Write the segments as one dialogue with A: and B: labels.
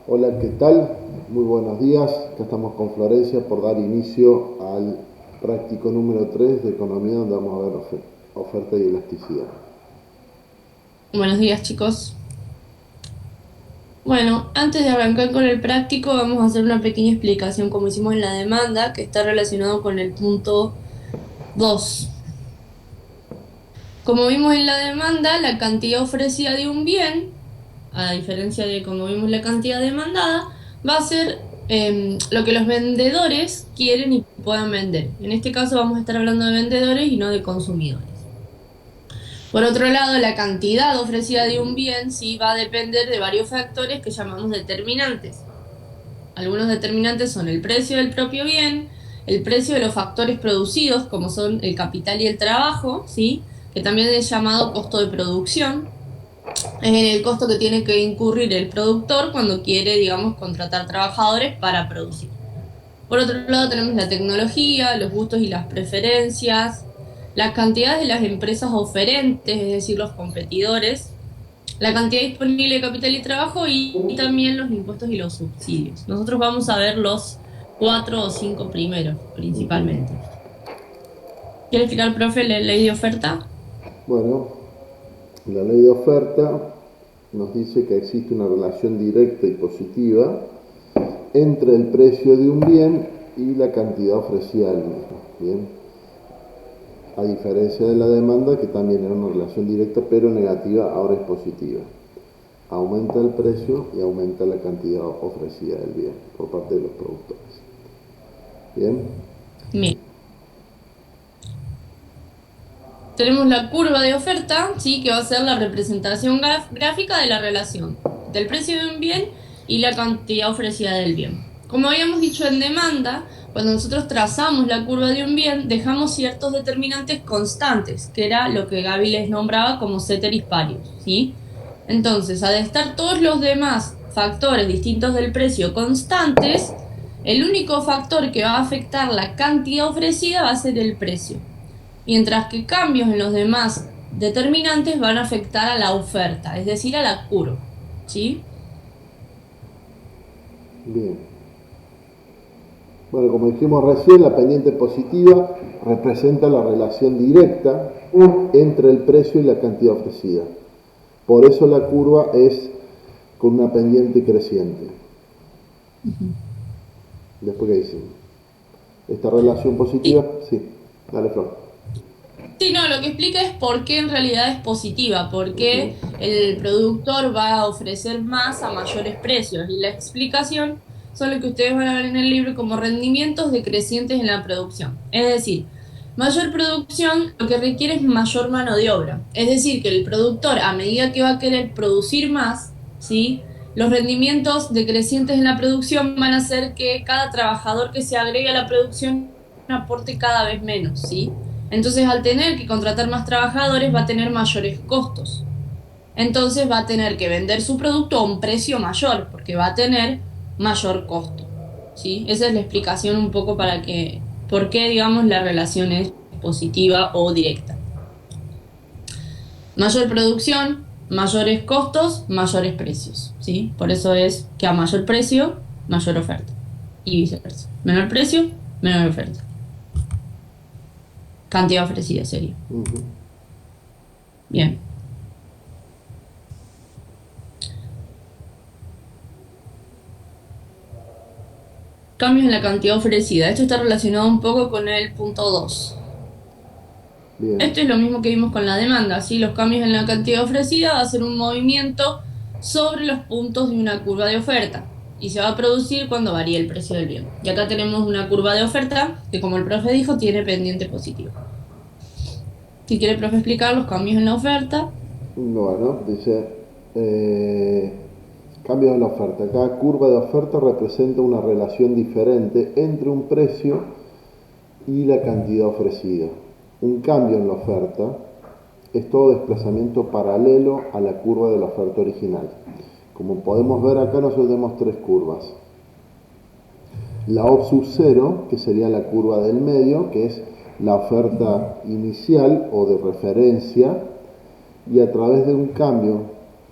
A: Hola, ¿qué tal? Muy buenos días. Acá estamos con Florencia por dar inicio al práctico número 3 de economía, donde vamos a ver oferta y elasticidad.
B: Buenos días, chicos. Bueno, antes de arrancar con el práctico, vamos a hacer una pequeña explicación como hicimos en la demanda, que está relacionado con el punto 2. Como vimos en la demanda, la cantidad ofrecida de un bien, a diferencia de como vimos la cantidad demandada, va a ser lo que los vendedores quieren y puedan vender. En este caso vamos a estar hablando de vendedores y no de consumidores. Por otro lado, la cantidad ofrecida de un bien sí va a depender de varios factores que llamamos determinantes. Algunos determinantes son el precio del propio bien, el precio de los factores producidos, como son el capital y el trabajo, ¿sí? Que también es llamado costo de producción. Es el costo que tiene que incurrir el productor cuando quiere, digamos, contratar trabajadores para producir. Por otro lado, tenemos la tecnología, los gustos y las preferencias, las cantidades de las empresas oferentes, es decir, los competidores, la cantidad disponible de capital y trabajo y también los impuestos y los subsidios. Nosotros vamos a ver los cuatro o cinco primeros, principalmente. ¿Quiere explicar, profe, la ley de oferta?
A: Bueno, la ley de oferta nos dice que existe una relación directa y positiva entre el precio de un bien y la cantidad ofrecida del mismo. Bien, a diferencia de la demanda, que también era una relación directa pero negativa, ahora es positiva. Aumenta el precio y aumenta la cantidad ofrecida del bien por parte de los productores. Bien,
B: Bien. Tenemos la curva de oferta, ¿sí? Que va a ser la representación gráfica de la relación del precio de un bien y la cantidad ofrecida del bien. Como habíamos dicho en demanda, cuando nosotros trazamos la curva de un bien, dejamos ciertos determinantes constantes, que era lo que Gaby les nombraba como ceteris paribus, ¿sí? Entonces, al estar todos los demás factores distintos del precio constantes, el único factor que va a afectar la cantidad ofrecida va a ser el precio, mientras que cambios en los demás determinantes van a afectar a la oferta, es decir, a la curva, ¿sí?
A: bien. Bueno, como dijimos recién, la pendiente positiva representa la relación directa entre el precio y la cantidad ofrecida. Por eso la curva es con una pendiente creciente.
B: Ujú.
A: Después, ¿qué dicen? Esta relación positiva,
B: Sí,
A: sí. Dale, Flor.
B: sí, no, lo que explica es por qué en realidad es positiva, porque
A: Ujú.
B: el productor va a ofrecer más a mayores precios. Y la explicación son lo que ustedes van a ver en el libro como rendimientos decrecientes en la producción. Es decir, mayor producción lo que requiere es mayor mano de obra. Es decir, que el productor, a medida que va a querer producir más, ¿sí? Los rendimientos decrecientes en la producción van a hacer que cada trabajador que se agregue a la producción aporte cada vez menos, ¿sí? Entonces, al tener que contratar más trabajadores, va a tener mayores costos. Entonces, va a tener que vender su producto a un precio mayor, porque va a tener mayor costo. ¿Sí? Esa es la explicación un poco para que, por qué, digamos, la relación es positiva o directa. Mayor producción, mayores costos, mayores precios. ¿Sí? Por eso es que a mayor precio, mayor oferta. Y viceversa. Menor precio, menor oferta. Cantidad ofrecida sería.
A: Ujú.
B: Bien. Cambios en la cantidad ofrecida. Esto está relacionado un poco con el punto 2.
A: Bien.
B: Esto es lo mismo que vimos con la demanda, ¿sí? Los cambios en la cantidad ofrecida va a ser un movimiento sobre los puntos de una curva de oferta y se va a producir cuando varíe el precio del bien. Y acá tenemos una curva de oferta que, como el profe dijo, tiene pendiente positiva. Si quiere, profe, explicar los cambios en la oferta.
A: Bueno, dice, eh, cambio de la oferta. Cada curva de oferta representa una relación diferente entre un precio y la cantidad ofrecida. Un cambio en la oferta es todo desplazamiento paralelo a la curva de la oferta original. Como podemos ver acá, nosotros tenemos tres curvas. La O sub 0, que sería la curva del medio, que es la oferta inicial o de referencia, y a través de un cambio,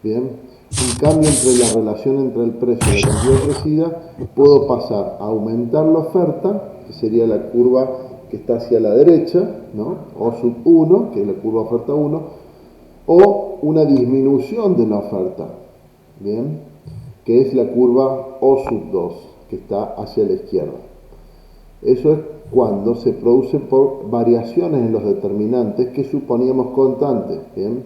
A: bien, un cambio entre la relación entre el precio y la cantidad ofrecida, puedo pasar a aumentar la oferta, que sería la curva que está hacia la derecha, ¿no? O sub 1, que es la curva oferta 1, o una disminución de la oferta, ¿bien? Que es la curva O sub 2, que está hacia la izquierda. Eso es cuando se produce por variaciones en los determinantes que suponíamos constantes, ¿bien?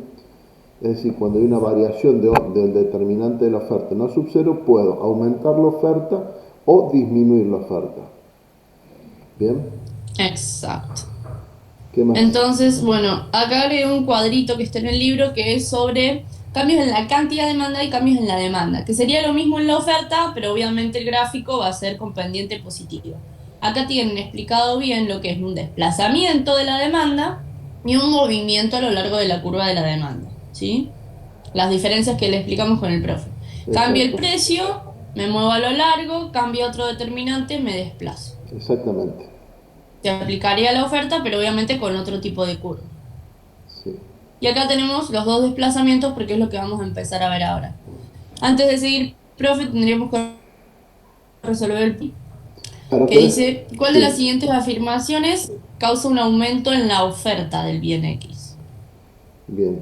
A: Es decir, cuando hay una variación del determinante de la oferta no sub 0, puedo aumentar la oferta o disminuir la oferta. ¿Bien?
B: Exacto.
A: ¿Qué más?
B: Entonces, bueno, acá agregué un cuadrito que está en el libro que es sobre cambios en la cantidad de demanda y cambios en la demanda, que sería lo mismo en la oferta, pero obviamente el gráfico va a ser con pendiente positiva. Acá tienen explicado bien lo que es un desplazamiento de la demanda y un movimiento a lo largo de la curva de la demanda, ¿sí? Las diferencias que le explicamos con el profe. Cambio el
A: Exacto.
B: precio, me muevo a lo largo, cambio otro determinante, me desplazo.
A: Exactamente.
B: Se aplicaría la oferta, pero obviamente con otro tipo de curva.
A: Sí.
B: Y acá tenemos los dos desplazamientos porque es lo que vamos a empezar a ver ahora. Antes de seguir, profe, tendríamos que resolver el
A: Para
B: que
A: hacer,
B: dice, ¿cuál de las
A: sí,
B: siguientes afirmaciones causa un aumento en la oferta del bien X?
A: bien.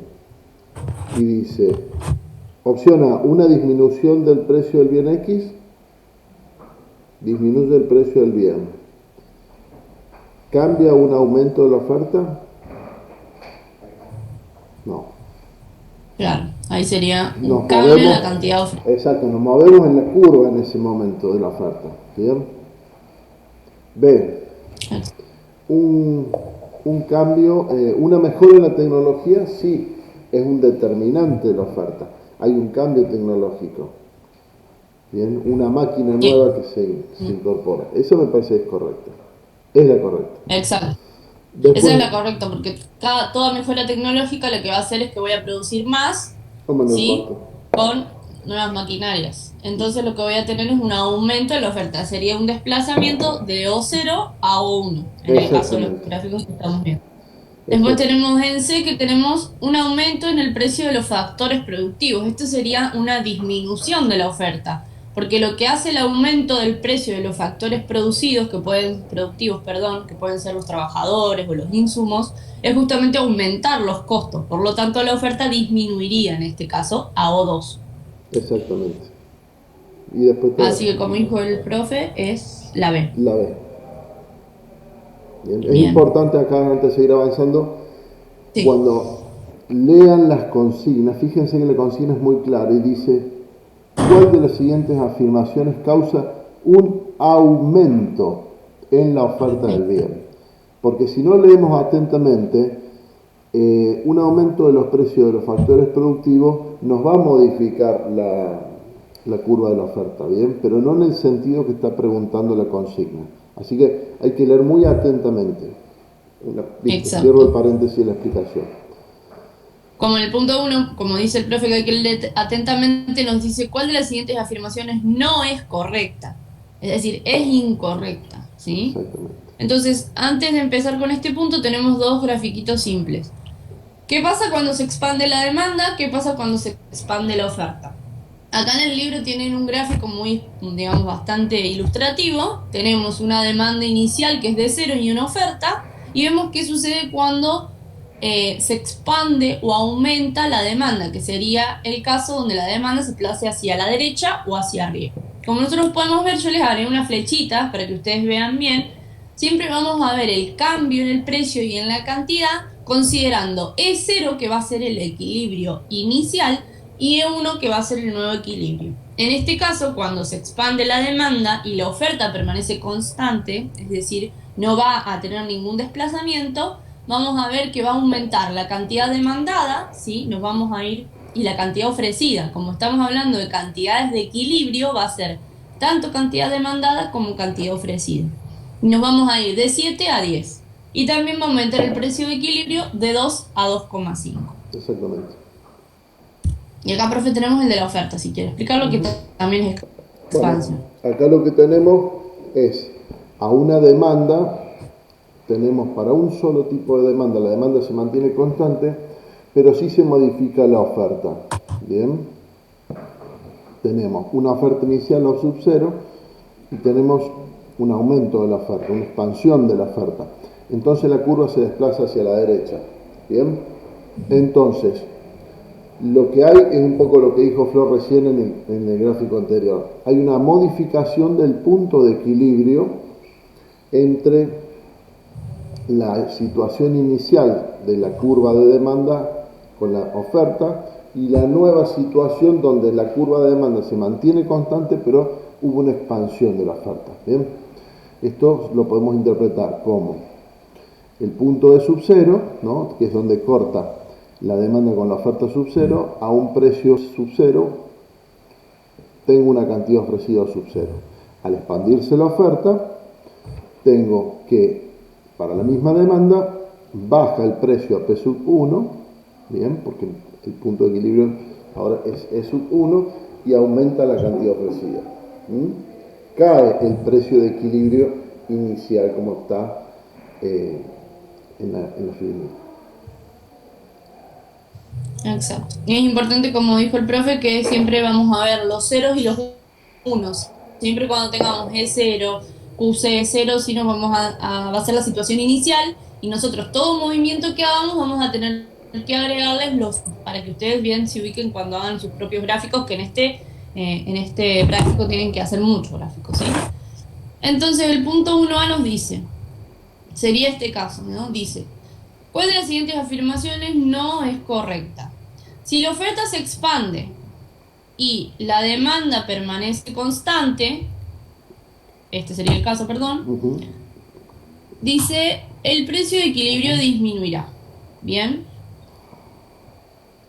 A: Y dice, opción A, una disminución del precio del bien X, disminuye el precio del bien. ¿Cambia un aumento de la oferta? No.
B: Claro, ahí sería un
A: Nos
B: cambio en la
A: movemos,
B: cantidad de oferta.
A: exacto, nos movemos en la curva en ese momento de la oferta. ¿Bien? B, un, un cambio, una mejora en la tecnología, sí, es un determinante de la oferta. Hay un cambio tecnológico. Bien, una máquina nueva que se incorpora. Eso me parece que es correcto. Es la correcta.
B: Exacto. Esa es
A: Después,
B: la correcta, porque toda mejora tecnológica lo que va a hacer es que voy a producir más,
A: o menor
B: ¿sí?
A: costo.
B: Con nuevas maquinarias. Entonces lo que voy a tener es un aumento en la oferta. Sería un desplazamiento de O0 a O1, en el caso de los
A: Exactamente.
B: gráficos que estamos viendo. Después
A: Exacto.
B: tenemos en C que tenemos un aumento en el precio de los factores productivos. Esto sería una disminución de la oferta, porque lo que hace el aumento del precio de los factores producidos, productivos, perdón, que pueden ser los trabajadores o los insumos, es justamente aumentar los costos. Por lo tanto, la oferta disminuiría en este caso a O2.
A: Exactamente. Y después está
B: Así que como dijo el profe, es la B.
A: la B. Bien. Es
B: Bien.
A: importante acá, antes de seguir avanzando,
B: Sí.
A: cuando lean las consignas, fíjense que la consigna es muy clara y dice, ¿cuál de las siguientes afirmaciones causa un aumento en la oferta del bien? Porque si no leemos atentamente, un aumento de los precios de los factores productivos nos va a modificar la curva de la oferta, ¿bien? Pero no en el sentido que está preguntando la consigna. Así que hay que leer muy atentamente. Listo, cierro el
B: Exacto.
A: paréntesis de la explicación.
B: Como en el punto uno, como dice el profe que hay que leer atentamente, nos dice cuál de las siguientes afirmaciones no es correcta. Es decir, es incorrecta, ¿sí?
A: Exactamente.
B: Entonces, antes de empezar con este punto, tenemos dos grafiquitos simples. ¿Qué pasa cuando se expande la demanda? ¿Qué pasa cuando se expande la oferta? Acá en el libro tienen un gráfico muy, digamos, bastante ilustrativo. Tenemos una demanda inicial que es de cero y una oferta. Y vemos qué sucede cuando se expande o aumenta la demanda, que sería el caso donde la demanda se place hacia la derecha o hacia arriba. Como nosotros podemos ver, yo les haré una flechita para que ustedes vean bien. Siempre vamos a ver el cambio en el precio y en la cantidad, considerando E0, que va a ser el equilibrio inicial, y E1, que va a ser el nuevo equilibrio. En este caso, cuando se expande la demanda y la oferta permanece constante, es decir, no va a tener ningún desplazamiento, vamos a ver que va a aumentar la cantidad demandada, ¿sí? Nos vamos a ir, y la cantidad ofrecida. Como estamos hablando de cantidades de equilibrio, va a ser tanto cantidad demandada como cantidad ofrecida. Y nos vamos a ir de 7 a 10. Y también va a aumentar el precio de equilibrio de 2 a 2,5.
A: Exactamente.
B: Y acá, profe, tenemos el de la oferta, si quiere explicarlo, que también es
A: Bueno,
B: expansión.
A: acá lo que tenemos es a una demanda, tenemos para un solo tipo de demanda, la demanda se mantiene constante, pero sí se modifica la oferta. Bien. tenemos una oferta inicial o sub cero y tenemos un aumento de la oferta, una expansión de la oferta. Entonces la curva se desplaza hacia la derecha. ¿Bien? Entonces, lo que hay es un poco lo que dijo Flor recién en el gráfico anterior. Hay una modificación del punto de equilibrio entre la situación inicial de la curva de demanda con la oferta y la nueva situación donde la curva de demanda se mantiene constante, pero hubo una expansión de la oferta. ¿Bien? Esto lo podemos interpretar como el punto de sub-cero, ¿no? Que es donde corta la demanda con la oferta sub-cero, a un precio sub-cero tengo una cantidad ofrecida sub-cero. Al expandirse la oferta, tengo que, para la misma demanda, baja el precio a P sub 1, bien, porque el punto de equilibrio ahora es E sub 1 y aumenta la cantidad ofrecida. Cae el precio de equilibrio inicial como está en la figura.
B: Exacto. Y es importante, como dijo el profe, que siempre vamos a ver los ceros y los unos. Siempre cuando tengamos E0, QC0, si nos vamos va a ser la situación inicial y nosotros todo movimiento que hagamos vamos a tener que agregarles los para que ustedes bien se ubiquen cuando hagan sus propios gráficos, que en este gráfico tienen que hacer muchos gráficos, ¿sí? Entonces el punto 1A nos dice, sería este caso, ¿no? Dice, ¿cuál de las siguientes afirmaciones no es correcta? Si la oferta se expande y la demanda permanece constante, este sería el caso, perdón, dice, el precio de equilibrio disminuirá. ¿Bien?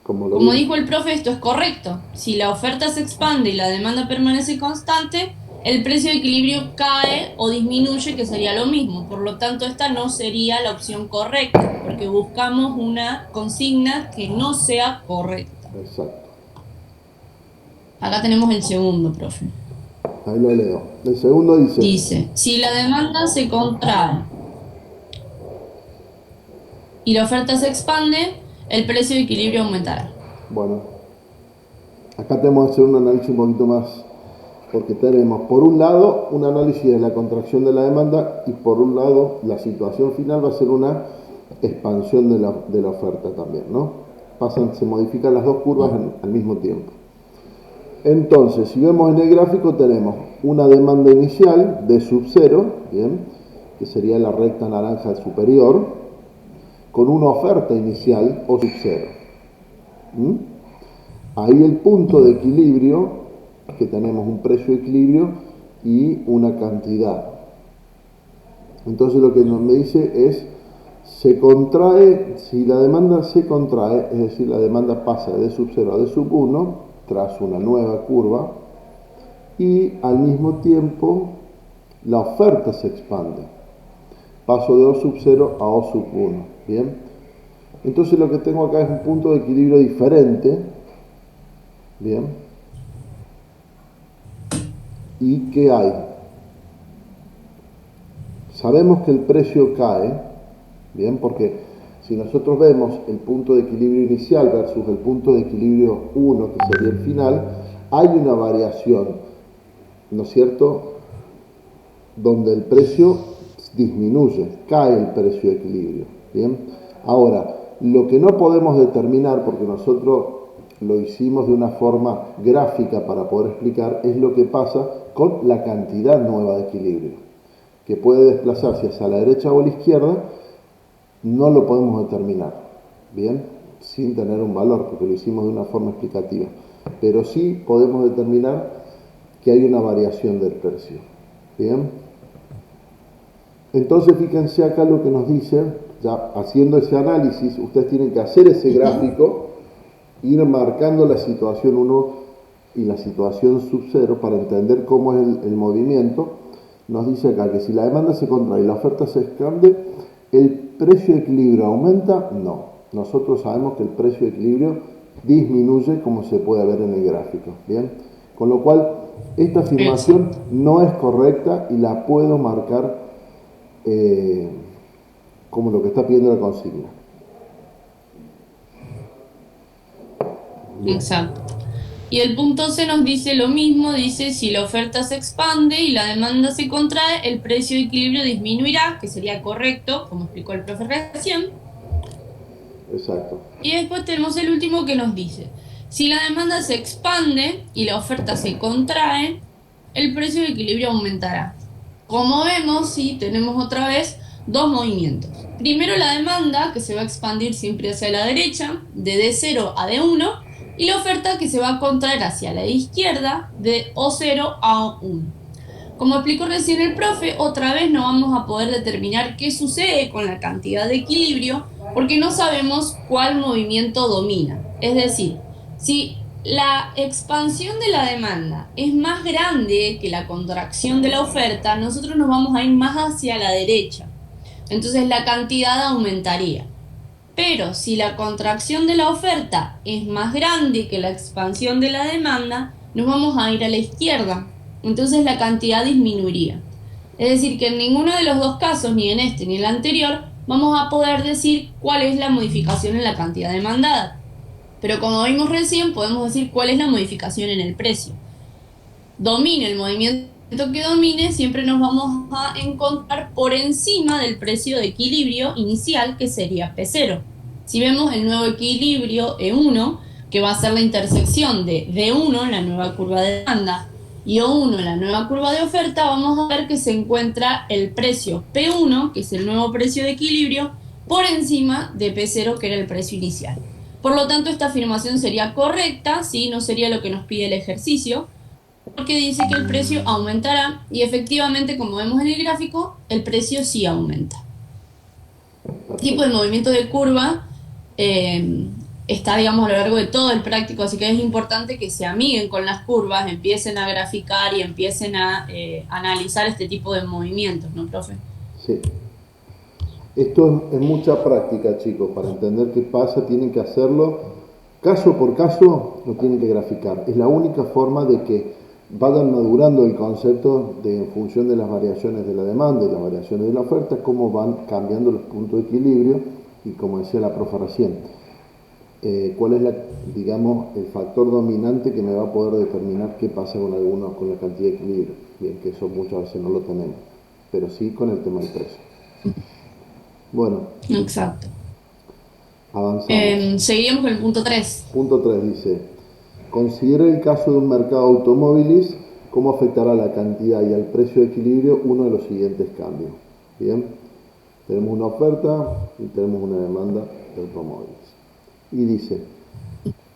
B: Como dijo el profe, esto es correcto. Si la oferta se expande y la demanda permanece constante, el precio de equilibrio cae o disminuye, que sería lo mismo. Por lo tanto, esta no sería la opción correcta, porque buscamos una consigna que no sea correcta.
A: Exacto.
B: Acá tenemos el segundo, profe.
A: Ahí lo leo. El segundo dice...
B: Dice, si la demanda se contrae y la oferta se expande, el precio de equilibrio aumentará.
A: Bueno, acá tenemos que hacer un análisis un poquito más, porque tenemos por un lado un análisis de la contracción de la demanda y por un lado la situación final va a ser una expansión de la oferta también, ¿no? Se modifican las dos curvas al mismo tiempo. Entonces, si vemos en el gráfico tenemos una demanda inicial de sub 0, ¿bien? Que sería la recta naranja superior, con una oferta inicial o sub 0. Ahí el punto de equilibrio, que tenemos un precio de equilibrio y una cantidad. Entonces lo que me dice es, se contrae, si la demanda se contrae, es decir, la demanda pasa de sub 0 a de sub 1, tras una nueva curva, y al mismo tiempo la oferta se expande. Paso de O sub 0 a O sub 1. ¿Bien? Entonces lo que tengo acá es un punto de equilibrio diferente. ¿Bien? ¿Y qué hay? Sabemos que el precio cae, ¿bien? Porque si nosotros vemos el punto de equilibrio inicial versus el punto de equilibrio 1, que sería el final, hay una variación, ¿no es cierto?, donde el precio disminuye, cae el precio de equilibrio. ¿Bien? Ahora, lo que no podemos determinar, porque nosotros lo hicimos de una forma gráfica para poder explicar, es lo que pasa con la cantidad nueva de equilibrio, que puede desplazarse hacia la derecha o a la izquierda, no lo podemos determinar, ¿bien? Sin tener un valor, porque lo hicimos de una forma explicativa. Pero sí podemos determinar que hay una variación del precio, ¿bien? Entonces fíjense acá lo que nos dice, ya haciendo ese análisis, ustedes tienen que hacer ese gráfico, ir marcando la situación 1 y la situación sub 0 para entender cómo es el movimiento. Nos dice acá que si la demanda se contrae y la oferta se expande, ¿el precio de equilibrio aumenta? No. Nosotros sabemos que el precio de equilibrio disminuye, como se puede ver en el gráfico. ¿Bien? Con lo cual, esta afirmación no es correcta y la puedo marcar como lo que está pidiendo la consigna.
B: Bien. Exacto. Y el punto C nos dice lo mismo, dice si la oferta se expande y la demanda se contrae, el precio de equilibrio disminuirá, que sería correcto, como explicó el profe recién.
A: Exacto.
B: Y después tenemos el último que nos dice, si la demanda se expande y la oferta se contrae, el precio de equilibrio aumentará. Como vemos, sí, tenemos otra vez dos movimientos. Primero la demanda, que se va a expandir siempre hacia la derecha, de D0 a D1, y la oferta que se va a contraer hacia la izquierda, de O0 a O1. Como explicó recién el profe, otra vez no vamos a poder determinar qué sucede con la cantidad de equilibrio porque no sabemos cuál movimiento domina. Es decir, si la expansión de la demanda es más grande que la contracción de la oferta, nosotros nos vamos a ir más hacia la derecha. Entonces la cantidad aumentaría. Pero si la contracción de la oferta es más grande que la expansión de la demanda, nos vamos a ir a la izquierda. Entonces la cantidad disminuiría. Es decir, que en ninguno de los dos casos, ni en este ni en el anterior, vamos a poder decir cuál es la modificación en la cantidad demandada. Pero como vimos recién, podemos decir cuál es la modificación en el precio. Domine el movimiento que domine, siempre nos vamos a encontrar por encima del precio de equilibrio inicial, que sería P0. Si vemos el nuevo equilibrio E1, que va a ser la intersección de D1, la nueva curva de demanda, y O1, la nueva curva de oferta, vamos a ver que se encuentra el precio P1, que es el nuevo precio de equilibrio, por encima de P0, que era el precio inicial. Por lo tanto, esta afirmación sería correcta, ¿sí? No sería lo que nos pide el ejercicio, porque dice que el precio aumentará y efectivamente, como vemos en el gráfico, el precio sí aumenta. Este tipo de movimiento de curva está, digamos, a lo largo de todo el práctico, así que es importante que se amiguen con las curvas, empiecen a graficar y empiecen a analizar este tipo de movimientos, ¿no, profe?
A: Sí. Esto es mucha práctica, chicos. Para entender qué pasa, tienen que hacerlo caso por caso, lo tienen que graficar. Es la única forma de que vayan madurando el concepto de, en función de las variaciones de la demanda y las variaciones de la oferta, cómo van cambiando los puntos de equilibrio y, como decía la profe recién, cuál es digamos, el factor dominante que me va a poder determinar qué pasa con algunos, con la cantidad de equilibrio. Bien, que eso muchas veces no lo tenemos, pero sí con el tema del precio. Bueno,
B: Exacto.
A: avanzamos.
B: Seguiríamos con el punto 3.
A: Punto 3 dice, considera el caso de un mercado automóviles, cómo afectará la cantidad y al precio de equilibrio uno de los siguientes cambios. Bien, tenemos una oferta y tenemos una demanda de automóviles. Y dice,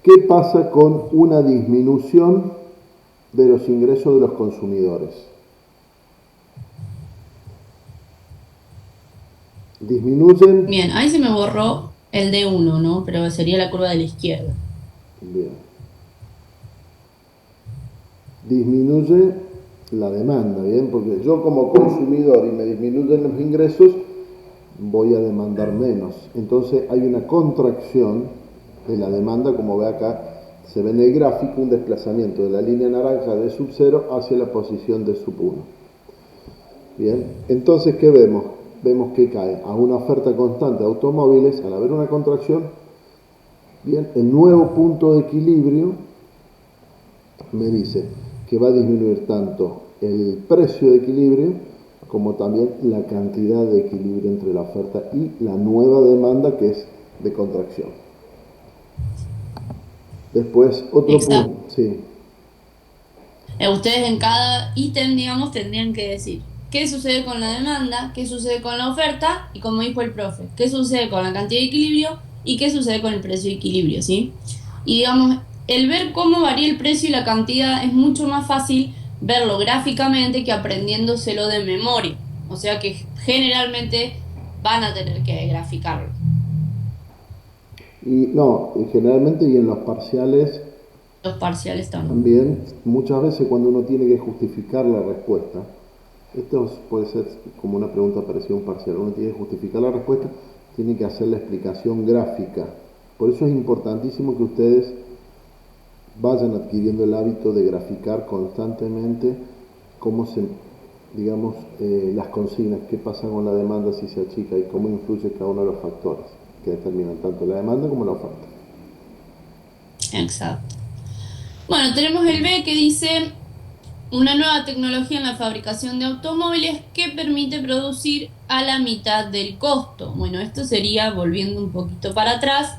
A: ¿qué pasa con una disminución de los ingresos de los consumidores? Disminuyen.
B: Bien, ahí se me borró el D1, ¿no? Pero sería la curva de la izquierda.
A: Bien. Disminuye la demanda, ¿bien? Porque yo como consumidor y me disminuyen los ingresos, voy a demandar menos. Entonces hay una contracción de la demanda, como ve acá, se ve en el gráfico un desplazamiento de la línea naranja de sub 0 hacia la posición de sub 1. Bien, entonces ¿qué vemos? Vemos que cae a una oferta constante de automóviles, al haber una contracción, bien, el nuevo punto de equilibrio me dice que va a disminuir tanto el precio de equilibrio como también la cantidad de equilibrio entre la oferta y la nueva demanda, que es de contracción. Después, otro
B: Exacto.
A: punto, sí.
B: Ustedes en cada ítem, digamos, tendrían que decir qué sucede con la demanda, qué sucede con la oferta y, como dijo el profe, qué sucede con la cantidad de equilibrio y qué sucede con el precio de equilibrio, ¿sí? Y, digamos, el ver cómo varía el precio y la cantidad es mucho más fácil verlo gráficamente que aprendiéndoselo de memoria. O sea que generalmente van a tener que graficarlo.
A: Y no, y generalmente y en los parciales
B: Los parciales también.
A: también, muchas veces cuando uno tiene que justificar la respuesta, esto puede ser como una pregunta parecida a un parcial, uno tiene que justificar la respuesta, tiene que hacer la explicación gráfica. Por eso es importantísimo que ustedes vayan adquiriendo el hábito de graficar constantemente cómo se, digamos, las consignas, qué pasa con la demanda si se achica y cómo influye cada uno de los factores que determinan tanto la demanda como la oferta.
B: Exacto. Bueno, tenemos el B que dice una nueva tecnología en la fabricación de automóviles que permite producir a la mitad del costo. Bueno, esto sería, volviendo un poquito para atrás,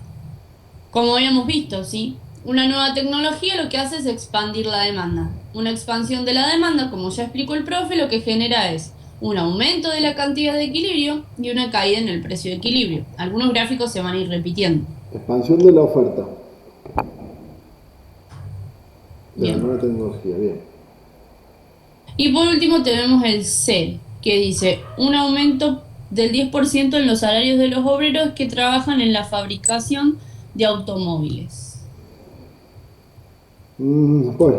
B: como habíamos visto, ¿sí? Una nueva tecnología lo que hace es expandir la demanda. Una expansión de la demanda, como ya explicó el profe, lo que genera es un aumento de la cantidad de equilibrio y una caída en el precio de equilibrio. Algunos gráficos se van a ir repitiendo.
A: Expansión de la oferta de la
B: Bien.
A: nueva tecnología, bien.
B: Y por último tenemos el C, que dice un aumento del 10% en los salarios de los obreros que trabajan en la fabricación de automóviles.
A: Bueno,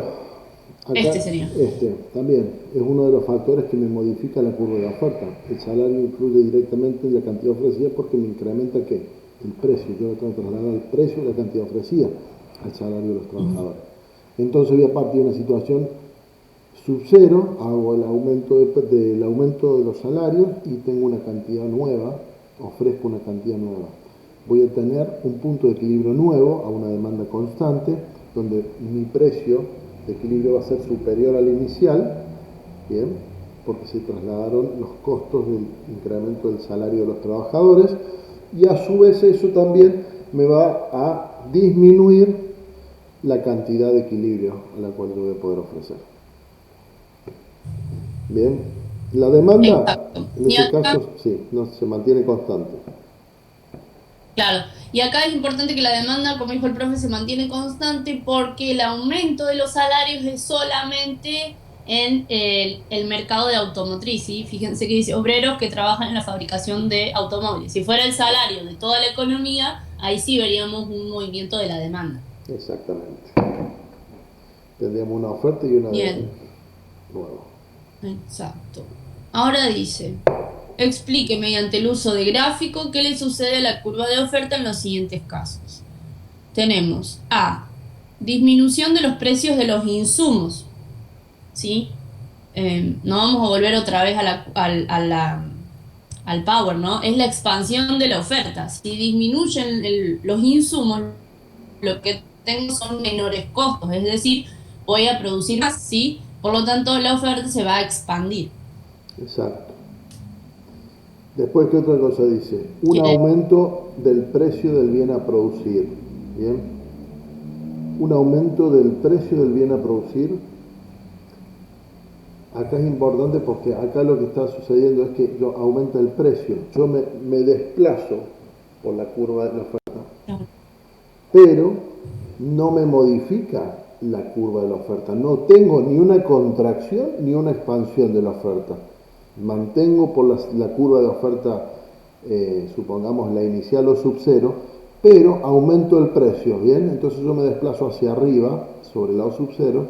A: acá
B: Este sería.
A: también es uno de los factores que me modifica la curva de oferta. El salario influye directamente en la cantidad ofrecida porque me incrementa ¿qué? El precio. Yo tengo que trasladar el precio y la cantidad ofrecida al salario de los trabajadores. Entonces voy a partir de una situación sub cero, hago el aumento de los salarios y tengo una cantidad nueva, ofrezco una cantidad nueva. Voy a tener un punto de equilibrio nuevo a una demanda constante, donde mi precio de equilibrio va a ser superior al inicial, ¿bien? Porque se trasladaron los costos del incremento del salario de los trabajadores y a su vez eso también me va a disminuir la cantidad de equilibrio a la cual yo voy a poder ofrecer. Bien, la demanda,
B: Exacto.
A: en
B: Y
A: este
B: acá,
A: caso, sí, no se mantiene constante.
B: claro, y acá es importante que la demanda, como dijo el profe, se mantiene constante porque el aumento de los salarios es solamente en el mercado de automotriz, ¿sí? Fíjense que dice obreros que trabajan en la fabricación de automóviles. Si fuera el salario de toda la economía, ahí sí veríamos un movimiento de la demanda.
A: Exactamente. Tendríamos una oferta y una de
B: Bien,
A: nuevo.
B: exacto. Ahora dice, explique mediante el uso de gráfico qué le sucede a la curva de oferta en los siguientes casos. Tenemos A, disminución de los precios de los insumos, ¿sí? No vamos a volver otra vez al power, ¿no? Es la expansión de la oferta. Si disminuyen los insumos, lo que tengo son menores costos, es decir, voy a producir más, ¿sí? Por lo tanto, la oferta se va a expandir.
A: Exacto. Después, ¿qué otra cosa dice? Un
B: Quiere-
A: aumento del precio del bien a producir. Bien. Un aumento del precio del bien a producir. Acá es importante porque acá lo que está sucediendo es que yo aumenta el precio. Yo me desplazo por la curva de la oferta, pero no me modifica la curva de la oferta. No tengo ni una contracción ni una expansión de la oferta. Mantengo por la curva de oferta, supongamos la inicial o sub cero, pero aumento el precio, ¿bien? Entonces yo me desplazo hacia arriba, sobre el lado sub cero,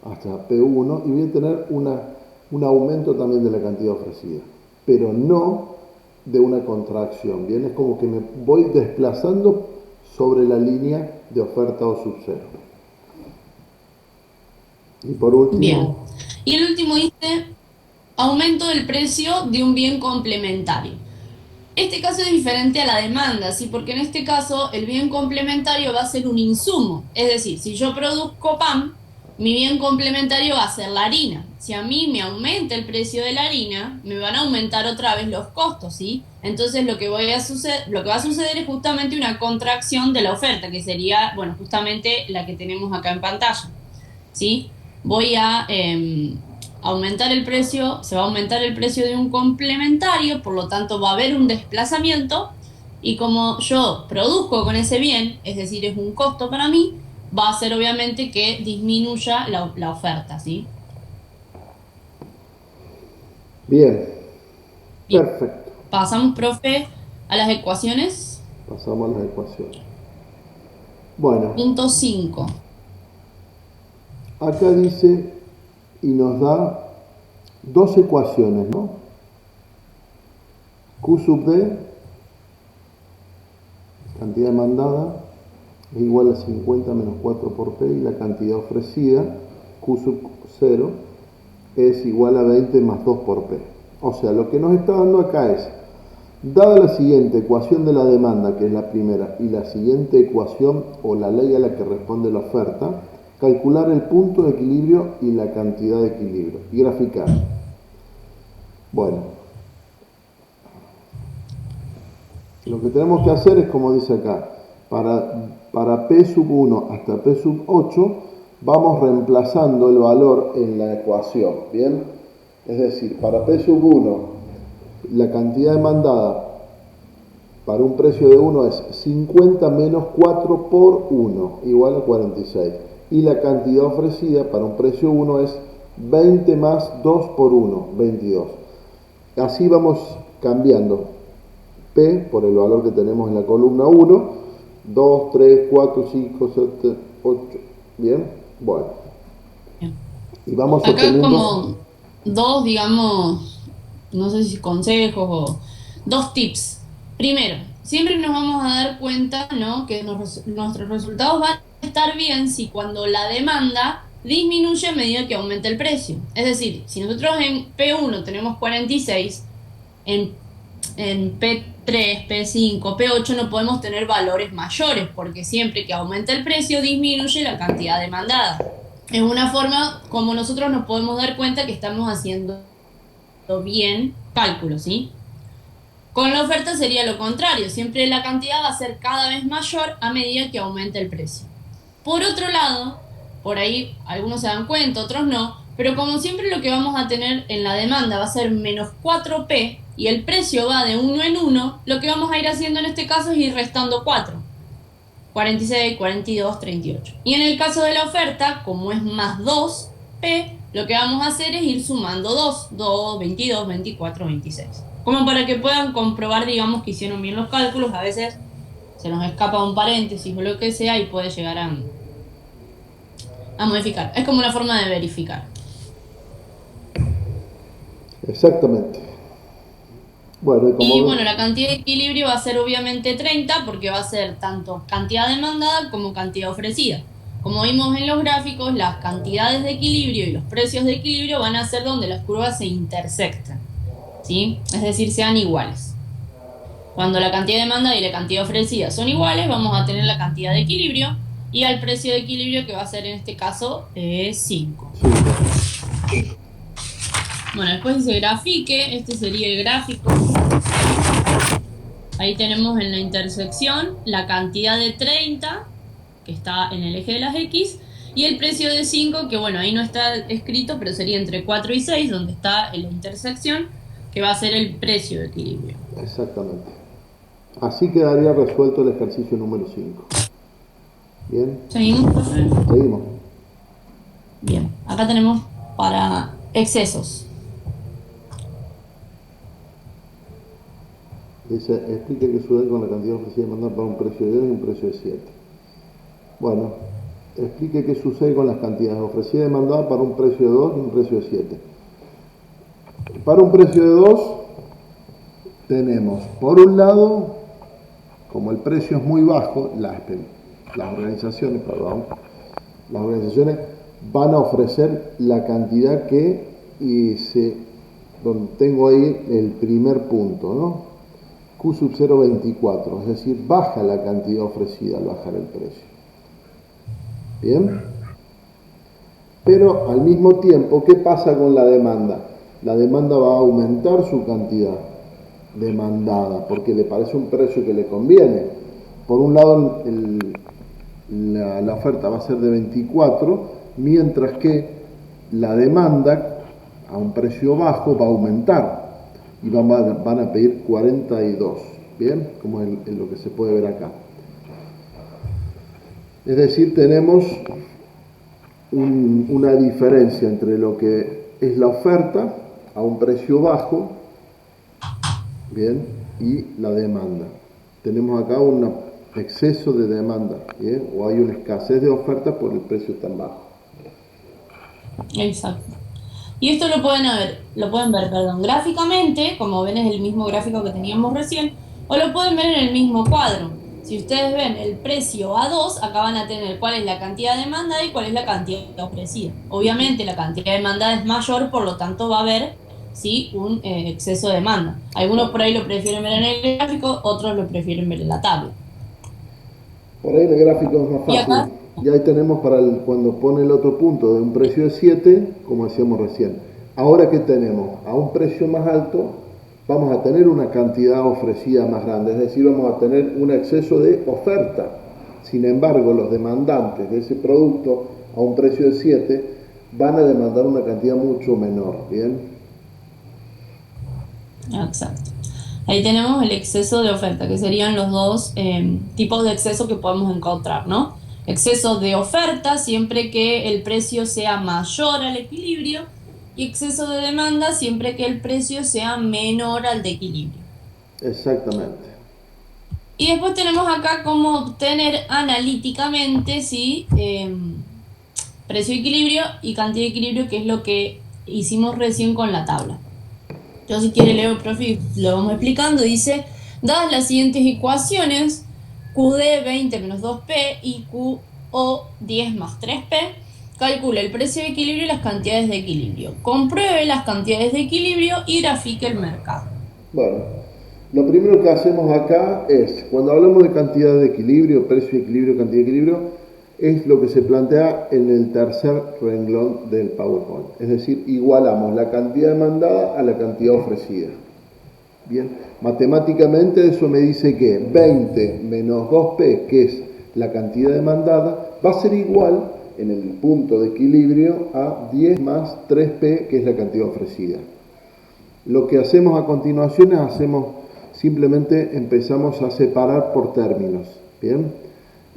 A: hasta P1 y voy a tener un aumento también de la cantidad ofrecida, pero no de una contracción, ¿bien? Es como que me voy desplazando sobre la línea de oferta o sub cero. Y por
B: Bien.
A: último,
B: Y el último dice aumento del precio de un bien complementario. Este caso es diferente a la demanda, ¿sí? Porque en este caso el bien complementario va a ser un insumo. Es decir, si yo produzco pan, mi bien complementario va a ser la harina. Si a mí me aumenta el precio de la harina, me van a aumentar otra vez los costos, ¿sí? Entonces lo que va a suceder es justamente una contracción de la oferta, que sería, bueno, justamente la que tenemos acá en pantalla, ¿sí? Voy a aumentar el precio, se va a aumentar el precio de un complementario, por lo tanto va a haber un desplazamiento y como yo produzco con ese bien, es decir, es un costo para mí, va a hacer obviamente que disminuya la oferta, ¿sí?
A: bien,
B: Bien,
A: perfecto.
B: pasamos, profe, a las ecuaciones.
A: Pasamos a las ecuaciones. Bueno,
B: Punto 5.
A: acá dice y nos da dos ecuaciones, ¿no? Q sub D, cantidad demandada, es igual a 50 menos 4 por P y la cantidad ofrecida, Q sub 0, es igual a 20 más 2 por P. O sea, lo que nos está dando acá es, dada la siguiente ecuación de la demanda, que es la primera, y la siguiente ecuación o la ley a la que responde la oferta, calcular el punto de equilibrio y la cantidad de equilibrio y graficar. Bueno, lo que tenemos que hacer es como dice acá, para P sub 1 hasta P sub 8 vamos reemplazando el valor en la ecuación, ¿bien? Es decir, para P sub 1 la cantidad demandada para un precio de 1 es 50 menos 4 por 1, igual a 46. Y la cantidad ofrecida para un precio 1 es 20 más 2 por 1, 22. Así vamos cambiando P por el valor que tenemos en la columna 1, 2, 3, 4, 5, 7, 8. ¿Bien? Bueno.
B: Bien.
A: Y vamos
B: Acá
A: obteniendo...
B: como dos, digamos, no sé si consejos o dos tips. Primero, siempre nos vamos a dar cuenta, ¿no?, que nuestros resultados van a estar bien si cuando la demanda disminuye a medida que aumenta el precio. Es decir, si nosotros en P1 tenemos 46, en P3, P5, P8 no podemos tener valores mayores, porque siempre que aumenta el precio disminuye la cantidad demandada. Es una forma como nosotros nos podemos dar cuenta que estamos haciendo bien cálculos, ¿sí? Con la oferta sería lo contrario, siempre la cantidad va a ser cada vez mayor a medida que aumenta el precio. Por otro lado, por ahí algunos se dan cuenta, otros no, pero como siempre lo que vamos a tener en la demanda va a ser menos 4P y el precio va de 1 en 1, lo que vamos a ir haciendo en este caso es ir restando 4. 46, 42, 38. Y en el caso de la oferta, como es más 2P, lo que vamos a hacer es ir sumando 2, 22, 24, 26. Como para que puedan comprobar, digamos, que hicieron bien los cálculos. A veces se nos escapa un paréntesis o lo que sea y puede llegar a modificar. Es como una forma de verificar.
A: Exactamente. Bueno,
B: Y bueno, la cantidad de equilibrio va a ser obviamente 30 porque va a ser tanto cantidad demandada como cantidad ofrecida. Como vimos en los gráficos, las cantidades de equilibrio y los precios de equilibrio van a ser donde las curvas se intersectan, ¿sí? Es decir, sean iguales. Cuando la cantidad demandada y la cantidad ofrecida son iguales, vamos a tener la cantidad de equilibrio y al precio de equilibrio, que va a ser en este caso 5. Bueno, después dice grafique, este sería el gráfico. Ahí tenemos en la intersección la cantidad de 30, que está en el eje de las X, y el precio de 5, que bueno, ahí no está escrito, pero sería entre 4 y 6, donde está en la intersección, que va a ser el precio de equilibrio.
A: Exactamente. Así quedaría resuelto el ejercicio número 5. ¿Bien?
B: ¿Seguimos, profe?
A: Seguimos.
B: Bien, acá tenemos para excesos.
A: Dice, explique que sucede con la cantidad ofrecida de mandar para un precio de 2 y un precio de 7. Bueno, explique qué sucede con las cantidades ofrecidas y demandadas para un precio de 2 y un precio de 7. Para un precio de 2 tenemos, por un lado, como el precio es muy bajo, las organizaciones van a ofrecer la cantidad que donde tengo ahí el primer punto, ¿no? Q sub 0,24, es decir, baja la cantidad ofrecida al bajar el precio. ¿Bien? Pero al mismo tiempo, ¿qué pasa con la demanda? La demanda va a aumentar su cantidad demandada porque le parece un precio que le conviene. Por un lado, la oferta va a ser de 24, mientras que la demanda a un precio bajo va a aumentar y van a pedir 42, ¿bien? Como es lo que se puede ver acá. Es decir, tenemos una diferencia entre lo que es la oferta a un precio bajo, ¿bien? Y la demanda. Tenemos acá un exceso de demanda, ¿bien? O hay una escasez de oferta por el precio tan bajo.
B: Exacto. Y esto lo pueden ver, gráficamente, como ven es el mismo gráfico que teníamos recién, o lo pueden ver en el mismo cuadro. Si ustedes ven el precio a 2, acá van a tener cuál es la cantidad demandada y cuál es la cantidad ofrecida. Obviamente la cantidad demandada es mayor, por lo tanto va a haber, ¿sí?, un exceso de demanda. Algunos por ahí lo prefieren ver en el gráfico, otros lo prefieren ver en la tabla.
A: Por ahí el gráfico es más fácil.
B: Y acá,
A: Y ahí tenemos para cuando pone el otro punto de un precio de 7, como decíamos recién. Ahora que tenemos a un precio más alto, vamos a tener una cantidad ofrecida más grande, es decir, vamos a tener un exceso de oferta. Sin embargo, los demandantes de ese producto a un precio de 7 van a demandar una cantidad mucho menor, ¿bien?
B: Exacto. Ahí tenemos el exceso de oferta, que serían los dos tipos de exceso que podemos encontrar, ¿no? Exceso de oferta siempre que el precio sea mayor al equilibrio y exceso de demanda siempre que el precio sea menor al de equilibrio.
A: Exactamente.
B: Y después tenemos acá cómo obtener analíticamente, ¿sí? Precio de equilibrio y cantidad de equilibrio, que es lo que hicimos recién con la tabla. Yo si quiere leo, profe, lo vamos explicando. Dice, dadas las siguientes ecuaciones, QD 20 menos 2P y QO 10 más 3P, calcula el precio de equilibrio y las cantidades de equilibrio. Compruebe las cantidades de equilibrio y grafique el mercado.
A: Bueno, lo primero que hacemos acá es, cuando hablamos de cantidad de equilibrio, precio de equilibrio, cantidad de equilibrio, es lo que se plantea en el tercer renglón del PowerPoint. Es decir, igualamos la cantidad demandada a la cantidad ofrecida. Bien, matemáticamente eso me dice que 20 menos 2P, que es la cantidad demandada, va a ser igual en el punto de equilibrio a 10 más 3P, que es la cantidad ofrecida. Lo que hacemos a continuación es simplemente empezamos a separar por términos. Bien,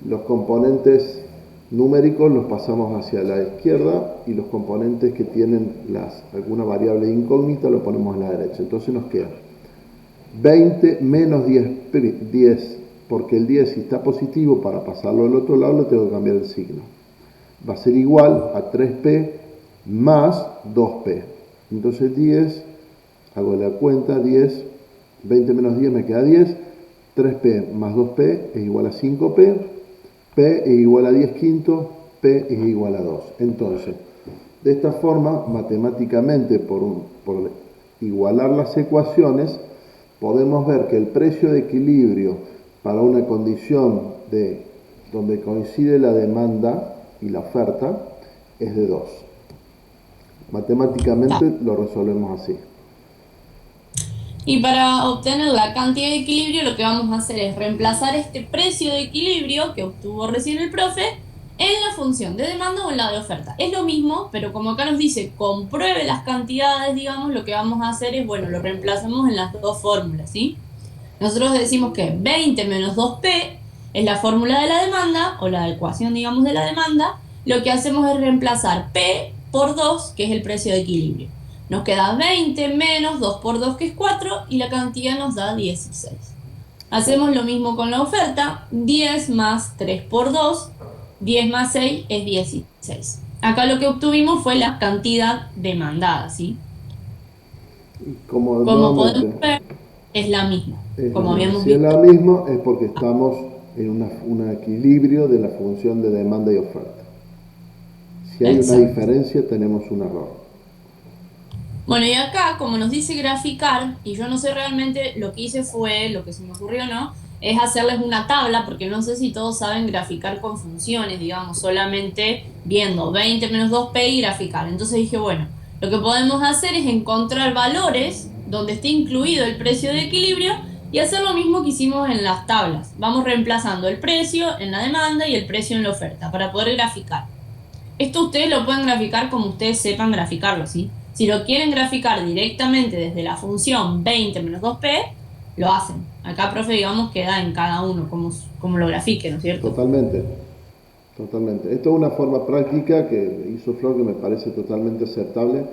A: los componentes numéricos los pasamos hacia la izquierda y los componentes que tienen alguna variable incógnita lo ponemos a la derecha. Entonces nos queda 20 menos 10, porque el 10 si está positivo, para pasarlo al otro lado le tengo que cambiar el signo. Va a ser igual a 3P más 2P. Entonces 10, hago la cuenta, 10, 20 menos 10 me queda 10, 3P más 2P es igual a 5P, P es igual a 10 quintos, P es igual a 2. Entonces, de esta forma, matemáticamente, por igualar las ecuaciones, podemos ver que el precio de equilibrio para una condición donde coincide la demanda y la oferta es de 2. Matemáticamente lo resolvemos así.
B: Y para obtener la cantidad de equilibrio lo que vamos a hacer es reemplazar este precio de equilibrio que obtuvo recién el profe en la función de demanda o en la de oferta. Es lo mismo, pero como acá nos dice compruebe las cantidades, digamos, lo que vamos a hacer es, bueno, lo reemplazamos en las dos fórmulas, ¿sí? Nosotros decimos que 20 menos 2P es la fórmula de la demanda o la ecuación, digamos, de la demanda. Lo que hacemos es reemplazar P por 2, que es el precio de equilibrio. Nos queda 20 menos 2 por 2, que es 4, y la cantidad nos da 16. Hacemos lo mismo con la oferta, 10 más 3 por 2, 10 más 6 es 16. Acá lo que obtuvimos fue la cantidad demandada, ¿sí?
A: Como
B: Como podemos
A: nuevamente
B: ver, es la misma, como habíamos
A: si es
B: visto.
A: la misma es porque estamos en un equilibrio de la función de demanda y oferta. Si hay una
B: Exacto.
A: diferencia tenemos un error.
B: Bueno, y acá, como nos dice graficar, y yo no sé realmente lo que hice fue, lo que se me ocurrió, ¿no? Es hacerles una tabla, porque no sé si todos saben graficar con funciones, digamos, solamente viendo 20 menos 2P y graficar. Entonces dije, bueno, lo que podemos hacer es encontrar valores donde esté incluido el precio de equilibrio y hacer lo mismo que hicimos en las tablas. Vamos reemplazando el precio en la demanda y el precio en la oferta para poder graficar. Esto ustedes lo pueden graficar como ustedes sepan graficarlo, ¿sí? Si lo quieren graficar directamente desde la función 20 menos 2P, lo hacen. Acá, profe, digamos, queda en cada uno como lo grafique, ¿no es cierto?
A: Totalmente, totalmente. Esto es una forma práctica que hizo Flor que me parece totalmente aceptable.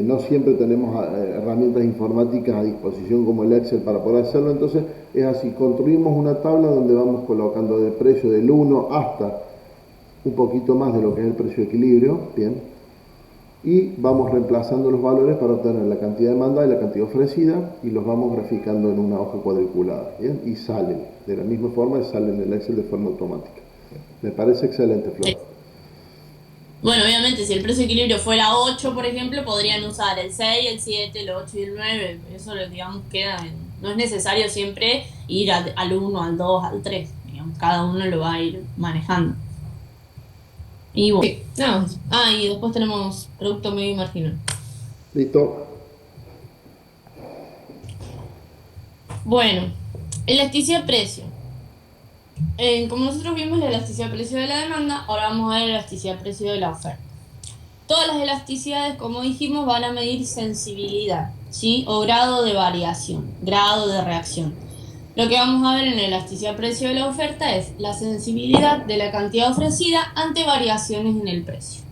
A: No siempre tenemos herramientas informáticas a disposición como el Excel para poder hacerlo, entonces es así, construimos una tabla donde vamos colocando el precio del 1 hasta un poquito más de lo que es el precio de equilibrio, bien, y vamos reemplazando los valores para obtener la cantidad demandada y la cantidad ofrecida y los vamos graficando en una hoja cuadriculada, bien, y salen de la misma forma y salen en el Excel de forma automática. Me parece excelente, Flor.
B: Bueno, obviamente, si el precio de equilibrio fuera 8, por ejemplo, podrían usar el 6, el 7, el 8 y el 9. Eso, digamos, queda no es necesario siempre ir al 1, al 2, al 3. Digamos, cada uno lo va a ir manejando. Y bueno, sí, nada más. Ah, y después tenemos producto medio y marginal.
A: ¿Listo?
B: Bueno, elasticidad precio. Como nosotros vimos la elasticidad precio de la demanda, ahora vamos a ver la elasticidad precio de la oferta. Todas las elasticidades, como dijimos, van a medir sensibilidad, ¿sí? O grado de variación, grado de reacción. Lo que vamos a ver en la elasticidad precio de la oferta es la sensibilidad de la cantidad ofrecida ante variaciones en el precio.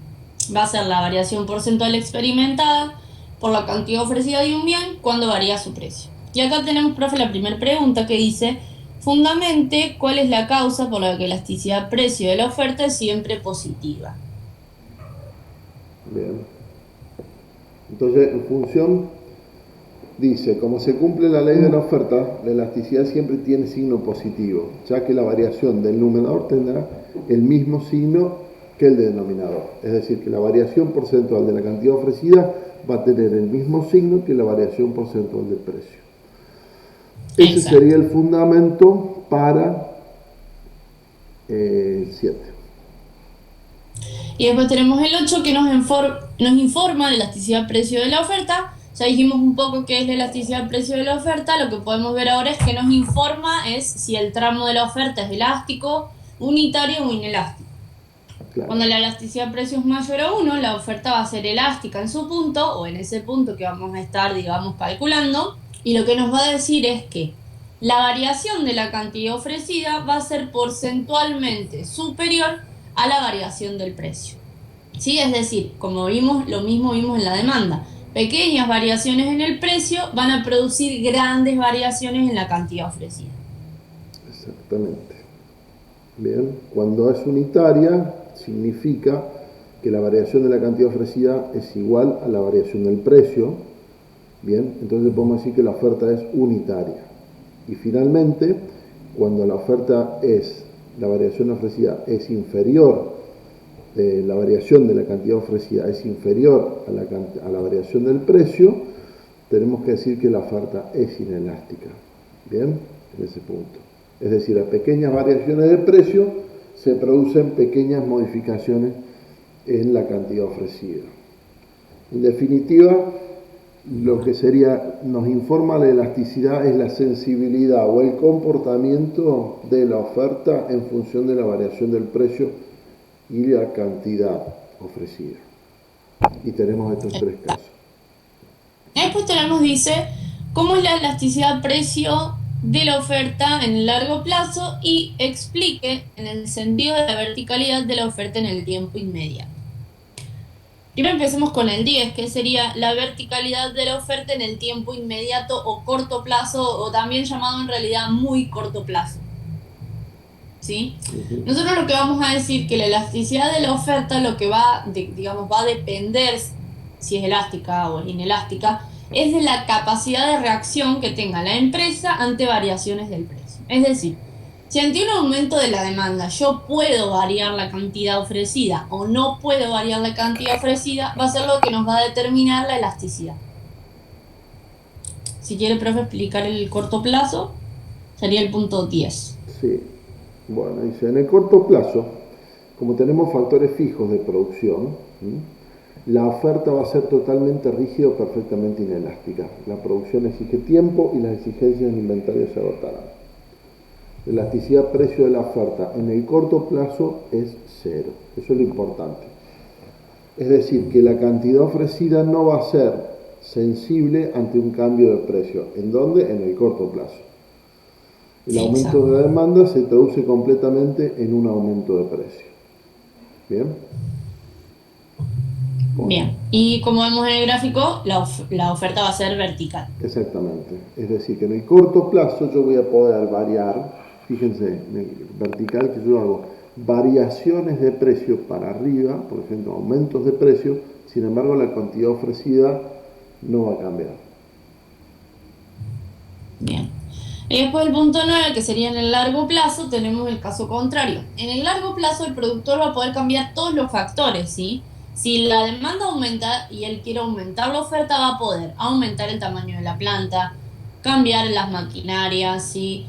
B: Va a ser la variación porcentual experimentada por la cantidad ofrecida de un bien cuando varía su precio. Y acá tenemos, profe, la primera pregunta que dice, fundamente, ¿cuál es la causa por la que la elasticidad precio de la oferta es siempre positiva?
A: Bien. Entonces, en función, dice, como se cumple la ley de la oferta, la elasticidad siempre tiene signo positivo, ya que la variación del numerador tendrá el mismo signo que el denominador. Es decir, que la variación porcentual de la cantidad ofrecida va a tener el mismo signo que la variación porcentual del precio. Ese sería
B: Exacto.
A: el fundamento para el 7.
B: Y después tenemos el 8 que nos informa de elasticidad precio de la oferta. Ya dijimos un poco qué es la elasticidad precio de la oferta. Lo que podemos ver ahora es que nos informa es si el tramo de la oferta es elástico, unitario o inelástico.
A: Claro.
B: Cuando la elasticidad precio es mayor a 1, la oferta va a ser elástica en su punto o en ese punto que vamos a estar, digamos, calculando. Y lo que nos va a decir es que la variación de la cantidad ofrecida va a ser porcentualmente superior a la variación del precio. ¿Sí? Es decir, como vimos, lo mismo vimos en la demanda. Pequeñas variaciones en el precio van a producir grandes variaciones en la cantidad ofrecida.
A: Exactamente. Bien, cuando es unitaria, significa que la variación de la cantidad ofrecida es igual a la variación del precio. Bien, entonces podemos decir que la oferta es unitaria. Y finalmente, cuando la variación ofrecida es inferior, la variación de la cantidad ofrecida es inferior a la variación del precio, tenemos que decir que la oferta es inelástica. Bien, en ese punto. Es decir, a pequeñas variaciones de precio se producen pequeñas modificaciones en la cantidad ofrecida. En definitiva, lo que nos informa la elasticidad es la sensibilidad o el comportamiento de la oferta en función de la variación del precio y la cantidad ofrecida. Y tenemos estos tres casos.
B: Después tenemos, dice, cómo es la elasticidad precio de la oferta en el largo plazo y explique en el sentido de la verticalidad de la oferta en el tiempo inmediato. Primero empecemos con el 10, que sería la verticalidad de la oferta en el tiempo inmediato o corto plazo, o también llamado en realidad muy corto plazo. ¿Sí? Nosotros lo que vamos a decir que la elasticidad de la oferta lo que digamos, va a depender si es elástica o es inelástica, es de la capacidad de reacción que tenga la empresa ante variaciones del precio. Es decir, si ante un aumento de la demanda yo puedo variar la cantidad ofrecida o no puedo variar la cantidad ofrecida, va a ser lo que nos va a determinar la elasticidad. Si quiere, profe, explicar el corto plazo, sería el punto 10.
A: Sí, bueno, dice, en el corto plazo, como tenemos factores fijos de producción, la oferta va a ser totalmente rígida o perfectamente inelástica. La producción exige tiempo y las exigencias del inventario se agotarán. La elasticidad precio de la oferta en el corto plazo es cero. Eso es lo importante. Es decir, que la cantidad ofrecida no va a ser sensible ante un cambio de precio. ¿En dónde? En el corto plazo. El aumento
B: Exacto.
A: de la demanda se traduce completamente en un aumento de precio. ¿Bien? Bueno,
B: Bien, y como vemos en el gráfico, la oferta va a ser vertical.
A: exactamente. Es decir, que en el corto plazo yo voy a poder variar, fíjense, en el vertical que yo hago, variaciones de precio para arriba, por ejemplo, aumentos de precio, sin embargo la cantidad ofrecida no va a cambiar.
B: Bien. Y después el punto 9, que sería en el largo plazo, tenemos el caso contrario. En el largo plazo el productor va a poder cambiar todos los factores, ¿sí? Si la demanda aumenta y él quiere aumentar la oferta, va a poder aumentar el tamaño de la planta, cambiar las maquinarias, ¿sí?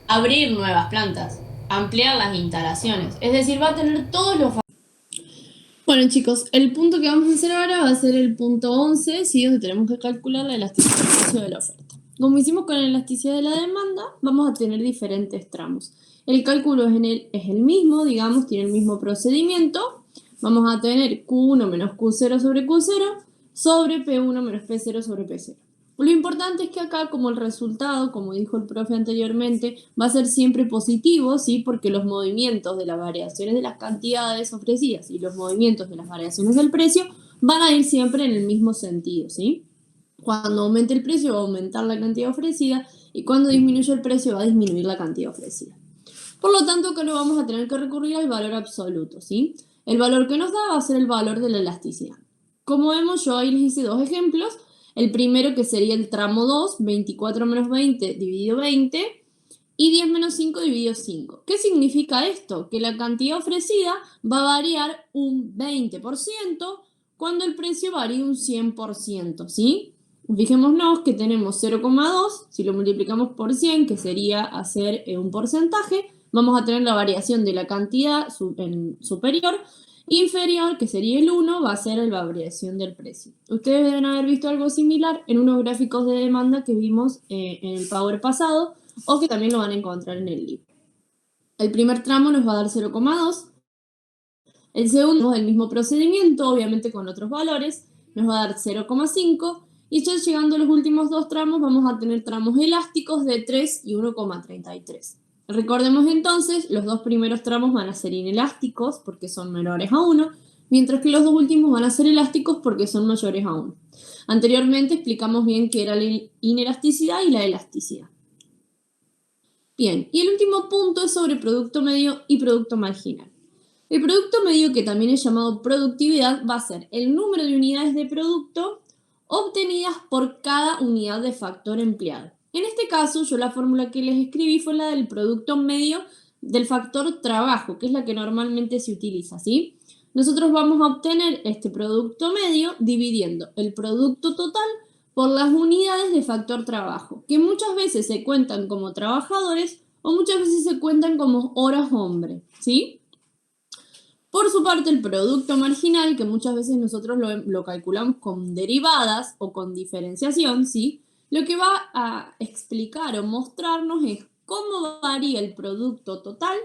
B: Abrir nuevas plantas, ampliar las instalaciones. Es decir, va a tener todos los factores Bueno, chicos, el punto que vamos a hacer ahora va a ser el punto 11, ¿sí? Donde tenemos que calcular la elasticidad del precio de la oferta. Como hicimos con la elasticidad de la demanda, vamos a tener diferentes tramos. El cálculo es el mismo, digamos, tiene el mismo procedimiento. Vamos a tener Q1 menos Q0 sobre Q0 sobre P1 menos P0 sobre P0. Lo importante es que acá, como el resultado, como dijo el profe anteriormente, va a ser siempre positivo, ¿sí? Porque los movimientos de las variaciones de las cantidades ofrecidas y los movimientos de las variaciones del precio van a ir siempre en el mismo sentido, ¿sí? Cuando aumente el precio va a aumentar la cantidad ofrecida y cuando disminuye el precio va a disminuir la cantidad ofrecida. Por lo tanto, acá no vamos a tener que recurrir al valor absoluto, ¿sí? El valor que nos da va a ser el valor de la elasticidad. Como vemos, yo ahí les hice dos ejemplos. El primero que sería el tramo 2, 24 menos 20 dividido 20, y 10 menos 5 dividido 5. ¿Qué significa esto? Que la cantidad ofrecida va a variar un 20% cuando el precio varíe un 100%, ¿sí? Fijémonos que tenemos 0,2, si lo multiplicamos por 100, que sería hacer un porcentaje, vamos a tener la variación de la cantidad superior, inferior, que sería el 1, va a ser la variación del precio. Ustedes deben haber visto algo similar en unos gráficos de demanda que vimos en el Power pasado, o que también lo van a encontrar en el libro. El primer tramo nos va a dar 0,2. El segundo, el mismo procedimiento, obviamente con otros valores, nos va a dar 0,5. Y ya llegando a los últimos dos tramos, vamos a tener tramos elásticos de 3 y 1,33. Recordemos entonces, los dos primeros tramos van a ser inelásticos porque son menores a 1, mientras que los dos últimos van a ser elásticos porque son mayores a 1. Anteriormente explicamos bien qué era la inelasticidad y la elasticidad. Bien, y el último punto es sobre producto medio y producto marginal. El producto medio, que también es llamado productividad, va a ser el número de unidades de producto obtenidas por cada unidad de factor empleado. En este caso, yo la fórmula que les escribí fue la del producto medio del factor trabajo, que es la que normalmente se utiliza, ¿sí? Nosotros vamos a obtener este producto medio dividiendo el producto total por las unidades de factor trabajo, que muchas veces se cuentan como trabajadores o muchas veces se cuentan como horas hombre, ¿sí? Por su parte, el producto marginal, que muchas veces nosotros lo calculamos con derivadas o con diferenciación, ¿sí? Lo que va a explicar o mostrarnos es cómo varía el producto total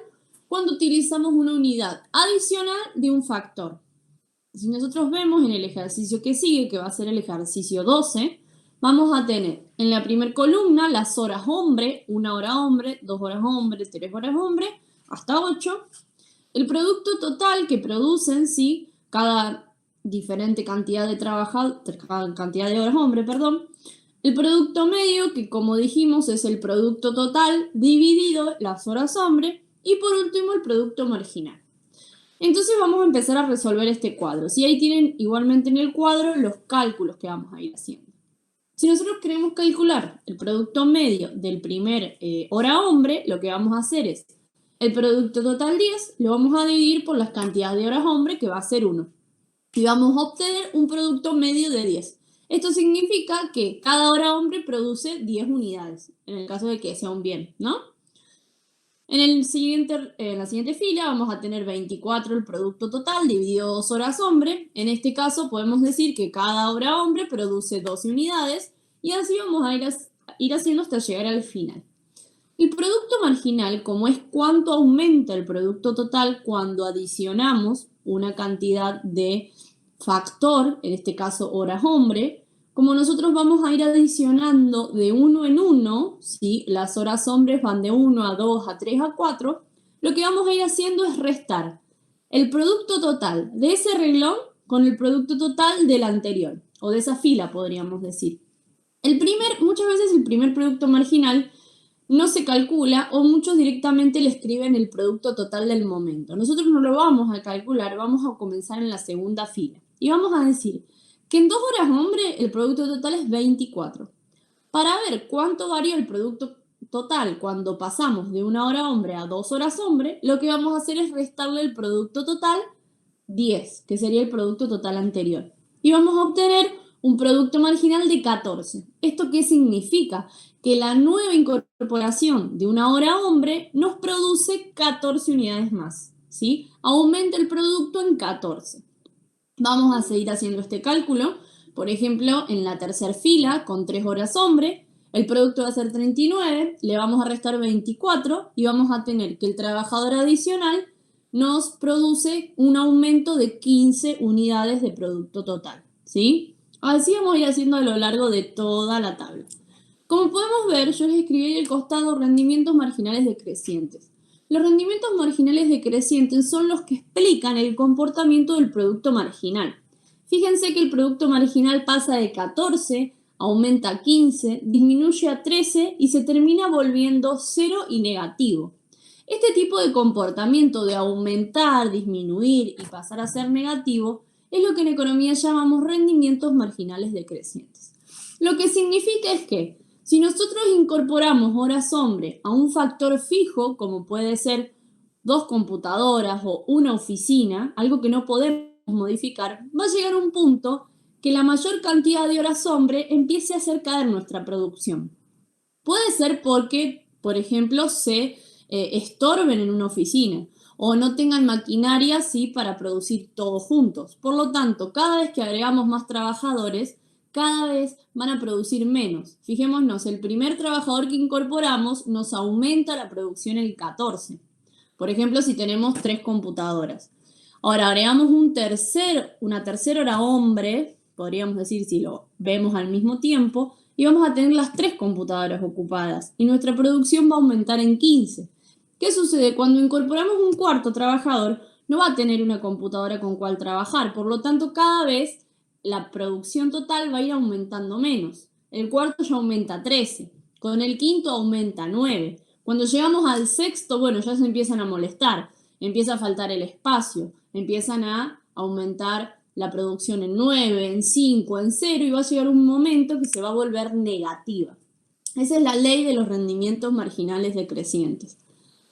B: cuando utilizamos una unidad adicional de un factor. Si nosotros vemos en el ejercicio que sigue, que va a ser el ejercicio 12, vamos a tener en la primera columna las horas hombre, 1 hora hombre, 2 horas hombre, 3 horas hombre, hasta 8. El producto total que producen, ¿sí? Cada diferente cantidad de cada cantidad de horas hombre, perdón. El producto medio, que como dijimos es el producto total dividido las horas hombre. Y por último, el producto marginal. Entonces vamos a empezar a resolver este cuadro. Si ahí tienen igualmente en el cuadro los cálculos que vamos a ir haciendo. Si nosotros queremos calcular el producto medio del primer hora hombre, lo que vamos a hacer es el producto total 10, lo vamos a dividir por las cantidades de horas hombre, que va a ser 1. Y vamos a obtener un producto medio de 10. Esto significa que cada hora hombre produce 10 unidades, en el caso de que sea un bien, ¿no? En la siguiente fila vamos a tener 24 el producto total dividido 2 horas hombre. En este caso podemos decir que cada hora hombre produce 12 unidades y así vamos a ir haciendo hasta llegar al final. El producto marginal, como es cuánto aumenta el producto total cuando adicionamos una cantidad de factor, en este caso horas hombre, como nosotros vamos a ir adicionando de 1 en 1, ¿sí? Las horas hombres van de 1 a 2, a 3, a 4, lo que vamos a ir haciendo es restar el producto total de ese renglón con el producto total del anterior, o de esa fila podríamos decir. Muchas veces el primer producto marginal no se calcula o muchos directamente le escriben el producto total del momento. Nosotros no lo vamos a calcular, vamos a comenzar en la segunda fila. Y vamos a decir que en 2 horas hombre el producto total es 24. Para ver cuánto varía el producto total cuando pasamos de 1 hora hombre a 2 horas hombre, lo que vamos a hacer es restarle el producto total 10, que sería el producto total anterior. Y vamos a obtener un producto marginal de 14. ¿Esto qué significa? Que la nueva incorporación de 1 hora hombre nos produce 14 unidades más, ¿sí? Aumenta el producto en 14.
C: Vamos a seguir haciendo este cálculo. Por ejemplo, en la tercera fila, con 3 horas hombre, el producto va a ser 39, le vamos a restar 24 y vamos a tener que el trabajador adicional nos produce un aumento de 15 unidades de producto total, ¿sí? Así vamos a ir haciendo a lo largo de toda la tabla. Como podemos ver, yo les escribí en el costado rendimientos marginales decrecientes. Los rendimientos marginales decrecientes son los que explican el comportamiento del producto marginal. Fíjense que el producto marginal pasa de 14, aumenta a 15, disminuye a 13 y se termina volviendo 0 y negativo. Este tipo de comportamiento de aumentar, disminuir y pasar a ser negativo es lo que en economía llamamos rendimientos marginales decrecientes. Lo que significa es que si nosotros incorporamos horas hombre a un factor fijo, como puede ser 2 computadoras o una oficina, algo que no podemos modificar, va a llegar un punto que la mayor cantidad de horas hombre empiece a hacer caer nuestra producción. Puede ser porque, por ejemplo, se estorben en una oficina o no tengan maquinaria así para producir todos juntos. Por lo tanto, cada vez que agregamos más trabajadores, cada vez van a producir menos. Fijémonos, el primer trabajador que incorporamos nos aumenta la producción el 14. Por ejemplo, si tenemos 3 computadoras. Ahora agregamos una tercera hora hombre, podríamos decir si lo vemos al mismo tiempo, y vamos a tener las 3 computadoras ocupadas y nuestra producción va a aumentar en 15. ¿Qué sucede? Cuando incorporamos un cuarto trabajador, no va a tener una computadora con cual trabajar, por lo tanto cada vez la producción total va a ir aumentando menos. El cuarto ya aumenta 13, con el quinto aumenta 9. Cuando llegamos al sexto, bueno, ya se empiezan a molestar, empieza a faltar el espacio, empiezan a aumentar la producción en 9, en 5, en 0 y va a llegar un momento que se va a volver negativa. Esa es la ley de los rendimientos marginales decrecientes.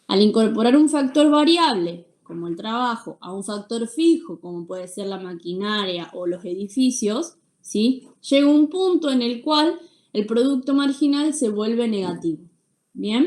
C: Al incorporar un factor variable, como el trabajo, a un factor fijo, como puede ser la maquinaria o los edificios, ¿sí? Llega un punto en el cual el producto marginal se vuelve negativo. ¿Bien?